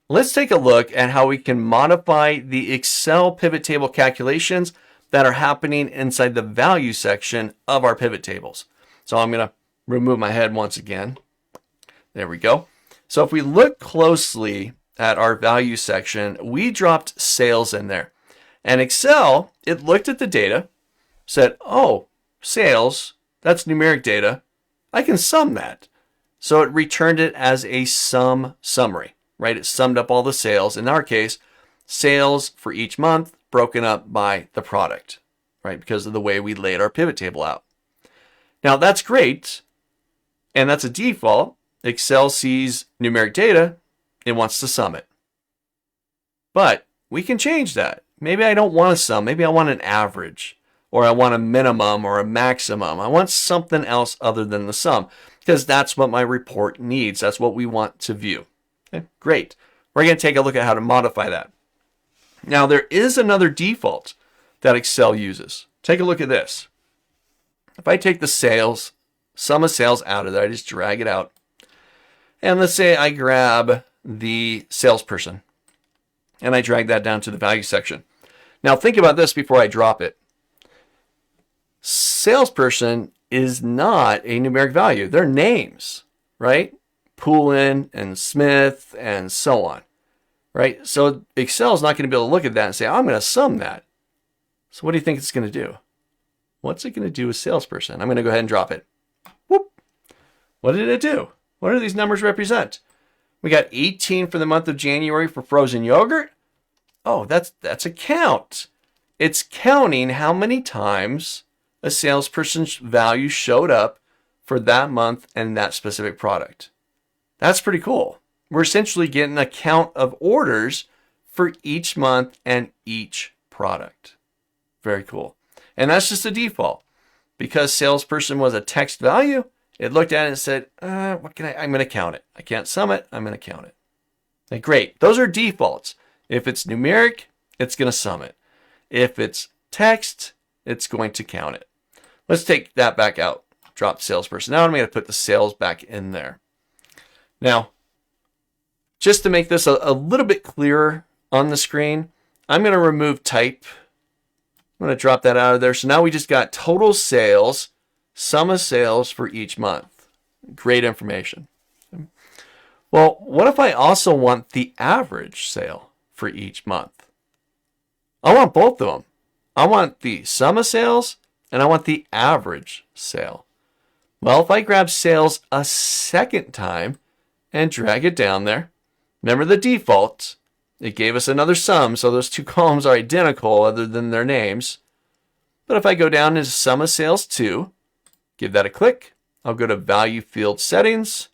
let's take a look at how we can modify the Excel pivot table calculations that are happening inside the value section of our pivot tables. So I'm going to remove my head once again. There we go. So if we look closely at our value section, we dropped sales in there. And Excel, it looked at the data, said, oh, sales, that's numeric data. I can sum that. So it returned it as a sum summary, right? It summed up all the sales. In our case, sales for each month broken up by the product, right? Because of the way we laid our pivot table out. Now that's great. And that's a default. Excel sees numeric data. It wants to sum it. But we can change that. Maybe I don't want a sum. Maybe I want an average, or I want a minimum or a maximum. I want something else other than the sum, because that's what my report needs. That's what we want to view. Okay, great. We're going to take a look at how to modify that. Now, there is another default that Excel uses. Take a look at this. If I take the sales, sum of sales out of there, I just drag it out. And let's say I grab the salesperson and I drag that down to the value section. Now think about this before I drop it. Salesperson is not a numeric value. They're names, right? Poulin and Smith and so on, right? So Excel is not going to be able to look at that and say, I'm going to sum that. So what do you think it's going to do? What's it going to do with salesperson? I'm going to go ahead and drop it. Whoop. What did it do? What do these numbers represent? We got 18 for the month of January for frozen yogurt. Oh, that's a count. It's counting how many times a salesperson's value showed up for that month and that specific product. That's pretty cool. We're essentially getting a count of orders for each month and each product. Very cool. And that's just a default. Because salesperson was a text value, it looked at it and said, I'm going to count it. I can't sum it. I'm going to count it. Okay, great. Those are defaults. If it's numeric, it's going to sum it. If it's text, it's going to count it. Let's take that back out. Drop salesperson out. I'm going to put the sales back in there. Now, just to make this a little bit clearer on the screen, I'm going to remove type. I'm going to drop that out of there. So now we just got total sales, sum of sales for each month. Great information. Well, what if I also want the average sale for each month? I want both of them. I want the sum of sales and I want the average sale. Well, if I grab sales a second time and drag it down there, remember the default, it gave us another sum, so those two columns are identical other than their names. But if I go down into sum of sales 2, give that a click, I'll go to value field settings.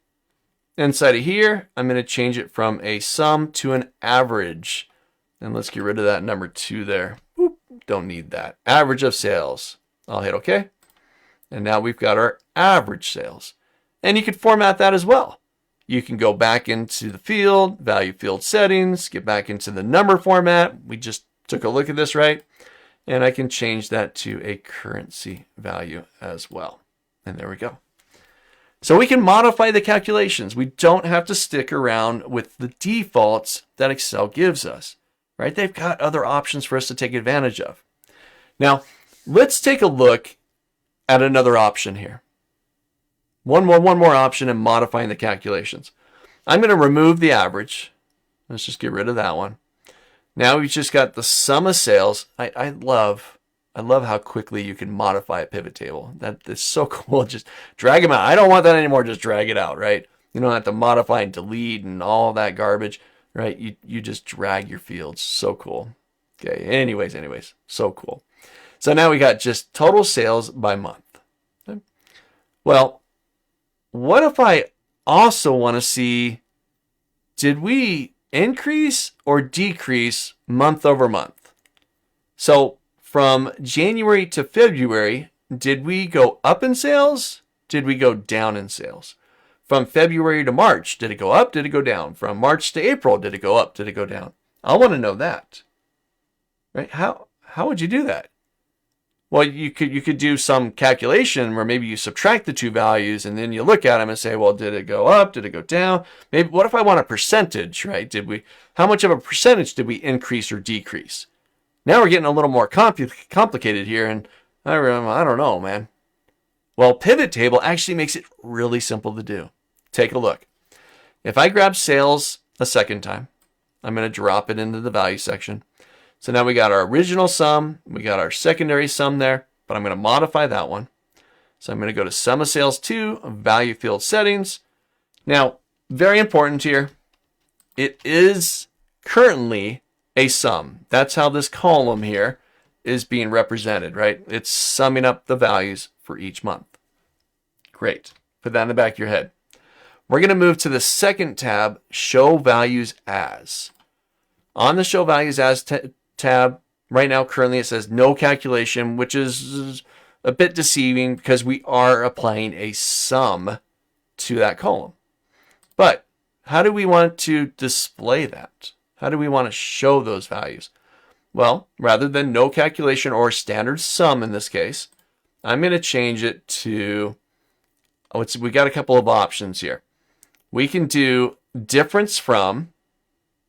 Inside of here, I'm going to change it from a sum to an average. And let's get rid of that number 2 there. Oop, don't need that. Average of sales. I'll hit OK. And now we've got our average sales. And you can format that as well. You can go back into the field, value field settings, get back into the number format. We just took a look at this, right? And I can change that to a currency value as well. And there we go. So we can modify the calculations. We don't have to stick around with the defaults that Excel gives us, right? They've got other options for us to take advantage of. Now, let's take a look at another option here. One more option in modifying the calculations. I'm going to remove the average. Let's just get rid of that one. Now we've just got the sum of sales. I love how quickly you can modify a pivot table. That is so cool. Just drag them out. I don't want that anymore. Just drag it out, right? You don't have to modify and delete and all that garbage, right? You just drag your fields. So cool. Okay. Anyways, so cool. So now we got just total sales by month. Okay. Well, what if I also want to see, did we increase or decrease month over month? So from January to February, did we go up in sales? Did we go down in sales? From February to March, did it go up? Did it go down? From March to April, did it go up? Did it go down? I want to know that. Right? How would you do that? Well, you could do some calculation where maybe you subtract the two values and then you look at them and say, well, did it go up? Did it go down? Maybe what if I want a percentage, right? How much of a percentage did we increase or decrease? Now we're getting a little more complicated here, and I don't know, man. Well, pivot table actually makes it really simple to do. Take a look. If I grab sales a second time, I'm going to drop it into the value section. So now we got our original sum, we got our secondary sum there, but I'm going to modify that one. So I'm going to go to sum of sales 2, value field settings. Now, very important here, it is currently a sum. That's how this column here is being represented, right? It's summing up the values for each month. Great. Put that in the back of your head. We're going to move to the second tab, Show Values As. On the Show Values As tab, right now currently it says no calculation, which is a bit deceiving because we are applying a sum to that column. But how do we want to display that? How do we want to show those values? Well, rather than no calculation or standard sum in this case, I'm going to change it to, we got a couple of options here. We can do difference from,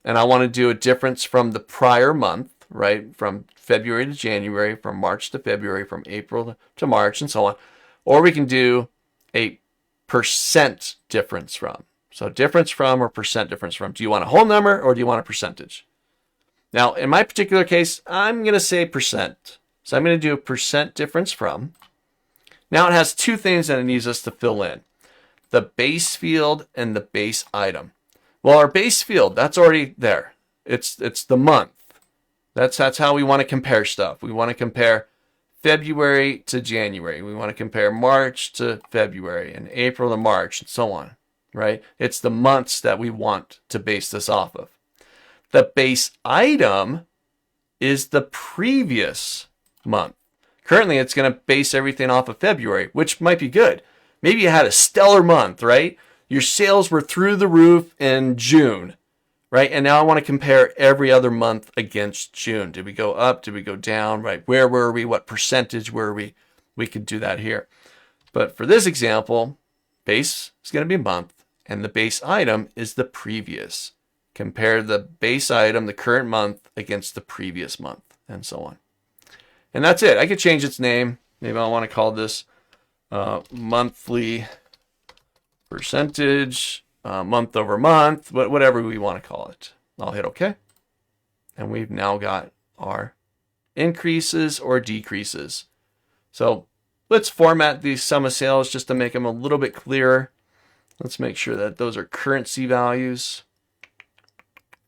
and I want to do a difference from the prior month, right? From February to January, from March to February, from April to March, and so on. Or we can do a percent difference from. So difference from or percent difference from. Do you want a whole number or do you want a percentage? Now, in my particular case, I'm going to say percent. So I'm going to do a percent difference from. Now it has two things that it needs us to fill in. The base field and the base item. Well, our base field, that's already there. It's the month. That's how we want to compare stuff. We want to compare February to January. We want to compare March to February and April to March and so on, right? It's the months that we want to base this off of. The base item is the previous month. Currently, it's going to base everything off of February, which might be good. Maybe you had a stellar month, right? Your sales were through the roof in June, right? And now I want to compare every other month against June. Did we go up? Did we go down? Right? Where were we? What percentage were we? We could do that here. But for this example, base is going to be month, and the base item is the previous. Compare the base item, the current month, against the previous month, and so on. And that's it. I could change its name. Maybe I want to call this monthly percentage, month over month, whatever we want to call it. I'll hit OK. And we've now got our increases or decreases. So let's format these sum of sales just to make them a little bit clearer. Let's make sure that those are currency values.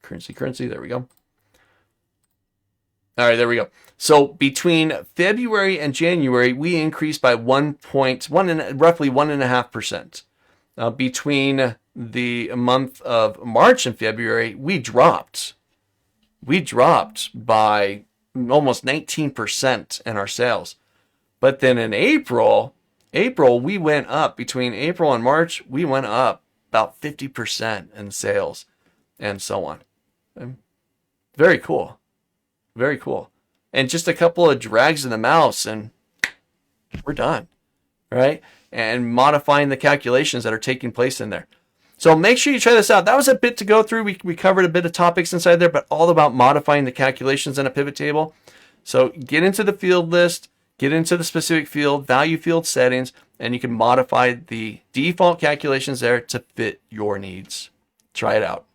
Currency, there we go. All right, there we go. So between February and January, we increased by roughly 1.5%. Between the month of March and February, we dropped. We dropped by almost 19% in our sales. But then in April, we went up. Between April and March, we went up about 50% in sales and so on. Very cool. Very cool. And just a couple of drags of the mouse and we're done, right? And modifying the calculations that are taking place in there. So make sure you try this out. That was a bit to go through. We covered a bit of topics inside there, but all about modifying the calculations in a pivot table. So get into the field list, get into the specific field, value field settings, and you can modify the default calculations there to fit your needs. Try it out.